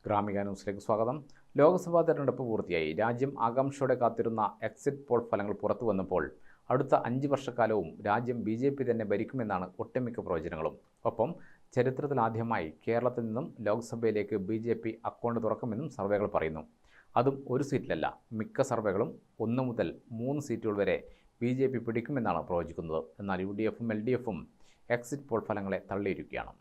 ഗ്രാമിക ന്യൂസിലേക്ക് സ്വാഗതം. ലോക്സഭാ തെരഞ്ഞെടുപ്പ് പൂർത്തിയായി. രാജ്യം ആകാംക്ഷയോടെ കാത്തിരുന്ന എക്സിറ്റ് പോൾ ഫലങ്ങൾ പുറത്തു വന്നപ്പോൾ അടുത്ത 5 വർഷക്കാലവും രാജ്യം BJP തന്നെ ഭരിക്കുമെന്നാണ് ഒട്ടുമിക്ക പ്രവചനങ്ങളും. ഒപ്പം ചരിത്രത്തിലാദ്യമായി കേരളത്തിൽ നിന്നും ലോക്സഭയിലേക്ക് BJP അക്കൗണ്ട് തുറക്കുമെന്നും സർവേകൾ പറയുന്നു. അതും ഒരു സീറ്റിലല്ല, മിക്ക സർവേകളും 1 മുതൽ 3 സീറ്റുകൾ വരെ BJP പിടിക്കുമെന്നാണ് പ്രവചിക്കുന്നത്. എന്നാൽ UDFും LDFും എക്സിറ്റ് പോൾ ഫലങ്ങളെ തള്ളിയിരിക്കുകയാണ്.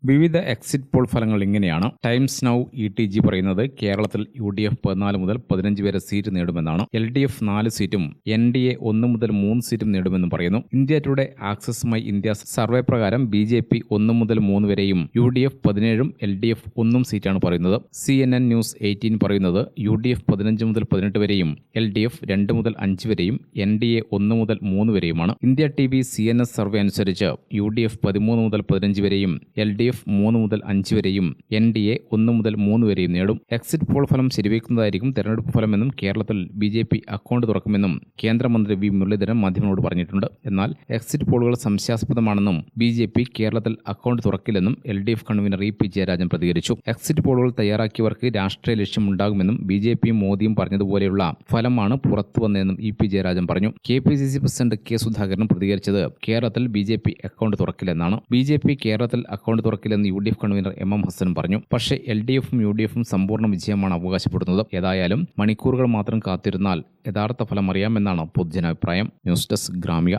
വിവിധ എക്സിറ്റ് പോൾ ഫലങ്ങൾ ഇങ്ങനെയാണ്. ടൈംസ് നൗ ETG പറയുന്നത് കേരളത്തിൽ UDF 14 മുതൽ 15 വരെ സീറ്റ് നേടുമെന്നാണ്. LDF 4 സീറ്റും NDA 1 മുതൽ 3 സീറ്റും നേടുമെന്നും പറയുന്നു. India today access my India survey പ്രകാരം BJP 1 മുതൽ 3 വരെയും UDF 17ഉം LDF 1ഉം സീറ്റാണ് പറയുന്നത്. CNN ന്യൂസ് 18 പറയുന്നത് UDF 15 മുതൽ 18 വരെയും LDF 2 മുതൽ 5 വരെയും NDA 1 മുതൽ 3 വരെയുമാണ്. ഇന്ത്യ TV CNS സർവേ അനുസരിച്ച് UDF 13 മുതൽ 15 വരെയും LDF 3 മുതൽ 5 വരെയും NDA 1 മുതൽ 3 വരെയും നേടും. എക്സിറ്റ് പോൾ ഫലം ശരിവയ്ക്കുന്നതായിരിക്കും തെരഞ്ഞെടുപ്പ് ഫലമെന്നും കേരളത്തിൽ BJP അക്കൗണ്ട് തുറക്കുമെന്നും കേന്ദ്രമന്ത്രി V. മുരളീധരൻ മാധ്യമങ്ങളോട് പറഞ്ഞിട്ടുണ്ട്. എന്നാൽ എക്സിറ്റ് പോളുകൾ സംശയാസ്പദമാണെന്നും BJP കേരളത്തിൽ അക്കൗണ്ട് തുറക്കില്ലെന്നും LDF കൺവീനർ EP ജയരാജൻ പ്രതികരിച്ചു. എക്സിറ്റ് പോളുകൾ തയ്യാറാക്കിയവർക്ക് രാഷ്ട്രീയ ലക്ഷ്യമുണ്ടാകുമെന്നും BJPയും മോദിയും പറഞ്ഞതുപോലെയുള്ള ഫലമാണ് പുറത്തുവന്നതെന്നും EP ജയരാജൻ പറഞ്ഞു. KPCC president K. സുധാകരൻ പ്രതികരിച്ചത് കേരളത്തിൽ BJP അക്കൗണ്ട് തുറക്കില്ലെന്നാണ്. BJP കേരളത്തിൽ അക്കൗണ്ട് തുറക്കില്ലെന്ന് UDF കൺവീനർ MM ഹസൻ പറഞ്ഞു. പക്ഷേ LDFും UDFും സമ്പൂർണ്ണ വിജയമാണ് അവകാശപ്പെടുന്നത്. ഏതായാലും മണിക്കൂറുകൾ മാത്രം കാത്തിരുന്നാൽ യഥാർത്ഥ ഫലം അറിയാമെന്നാണ് പൊതുജനാഭിപ്രായം. News desk Gramika.